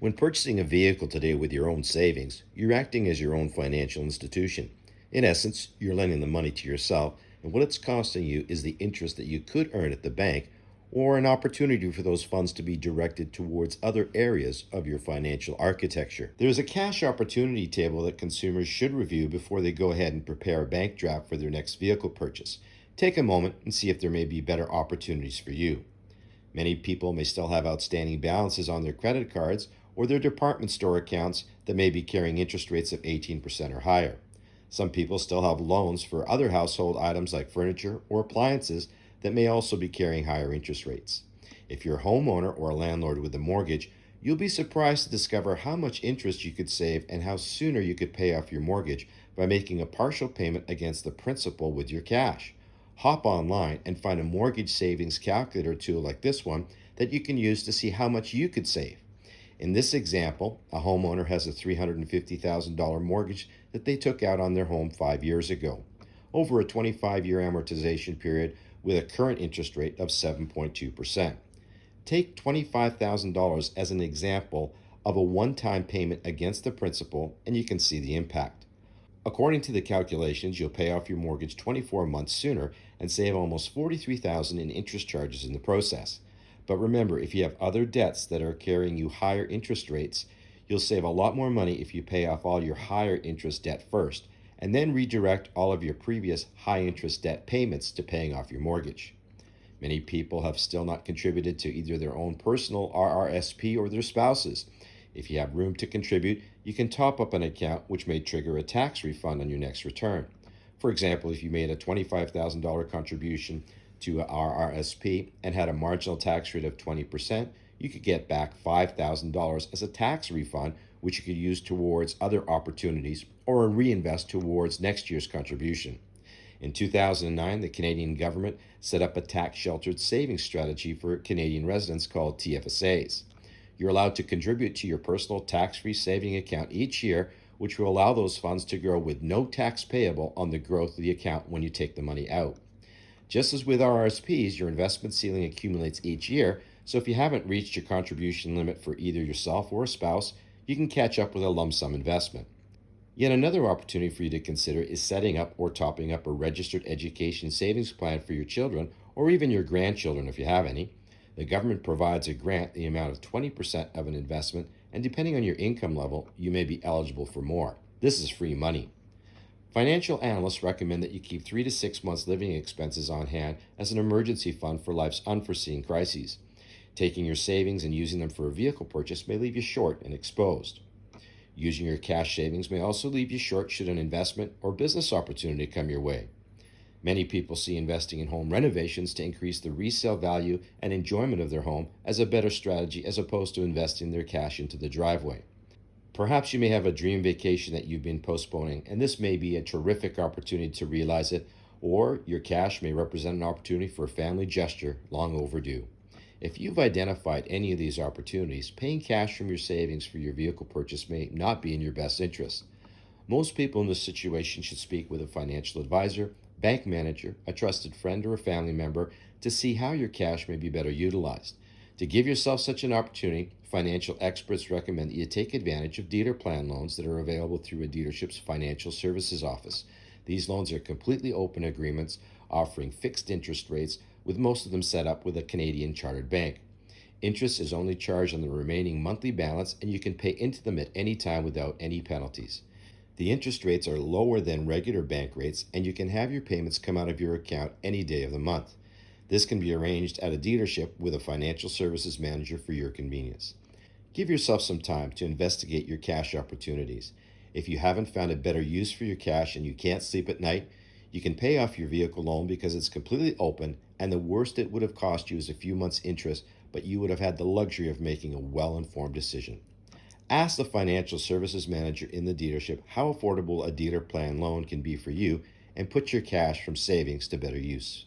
When purchasing a vehicle today with your own savings, you're acting as your own financial institution. In essence, you're lending the money to yourself, and what it's costing you is the interest that you could earn at the bank or an opportunity for those funds to be directed towards other areas of your financial architecture. There is a cash opportunity table that consumers should review before they go ahead and prepare a bank draft for their next vehicle purchase. Take a moment and see if there may be better opportunities for you. Many people may still have outstanding balances on their credit cards or their department store accounts that may be carrying interest rates of 18% or higher. Some people still have loans for other household items like furniture or appliances that may also be carrying higher interest rates. If you're a homeowner or a landlord with a mortgage, you'll be surprised to discover how much interest you could save and how sooner you could pay off your mortgage by making a partial payment against the principal with your cash. Hop online and find a mortgage savings calculator tool like this one that you can use to see how much you could save. In this example, a homeowner has a $350,000 mortgage that they took out on their home 5 years ago, over a 25-year amortization period with a current interest rate of 7.2%. Take $25,000 as an example of a one-time payment against the principal, and you can see the impact. According to the calculations, you'll pay off your mortgage 24 months sooner and save almost $43,000 in interest charges in the process. But remember, if you have other debts that are carrying you higher interest rates, you'll save a lot more money if you pay off all your higher interest debt first and then redirect all of your previous high interest debt payments to paying off your mortgage. Many people have still not contributed to either their own personal RRSP or their spouse's. If you have room to contribute, you can top up an account which may trigger a tax refund on your next return. For example, if you made a $25,000 contribution to a RRSP and had a marginal tax rate of 20%, you could get back $5,000 as a tax refund, which you could use towards other opportunities or reinvest towards next year's contribution. In 2009, the Canadian government set up a tax-sheltered savings strategy for Canadian residents called TFSAs. You're allowed to contribute to your personal tax-free saving account each year, which will allow those funds to grow with no tax payable on the growth of the account when you take the money out. Just as with RRSPs, your investment ceiling accumulates each year, so if you haven't reached your contribution limit for either yourself or a spouse, you can catch up with a lump sum investment. Yet another opportunity for you to consider is setting up or topping up a registered education savings plan for your children or even your grandchildren if you have any. The government provides a grant in the amount of 20% of an investment, and depending on your income level, you may be eligible for more. This is free money. Financial analysts recommend that you keep 3 to 6 months living expenses on hand as an emergency fund for life's unforeseen crises. Taking your savings and using them for a vehicle purchase may leave you short and exposed. Using your cash savings may also leave you short should an investment or business opportunity come your way. Many people see investing in home renovations to increase the resale value and enjoyment of their home as a better strategy as opposed to investing their cash into the driveway. Perhaps you may have a dream vacation that you've been postponing, and this may be a terrific opportunity to realize it, or your cash may represent an opportunity for a family gesture long overdue. If you've identified any of these opportunities, paying cash from your savings for your vehicle purchase may not be in your best interest. Most people in this situation should speak with a financial advisor, bank manager, a trusted friend, or a family member to see how your cash may be better utilized. To give yourself such an opportunity, financial experts recommend that you take advantage of dealer plan loans that are available through a dealership's financial services office. These loans are completely open agreements offering fixed interest rates, with most of them set up with a Canadian chartered bank. Interest is only charged on the remaining monthly balance, and you can pay into them at any time without any penalties. The interest rates are lower than regular bank rates, and you can have your payments come out of your account any day of the month. This can be arranged at a dealership with a financial services manager for your convenience. Give yourself some time to investigate your cash opportunities. If you haven't found a better use for your cash and you can't sleep at night, you can pay off your vehicle loan because it's completely open, and the worst it would have cost you is a few months' interest, but you would have had the luxury of making a well-informed decision. Ask the financial services manager in the dealership how affordable a dealer plan loan can be for you, and put your cash from savings to better use.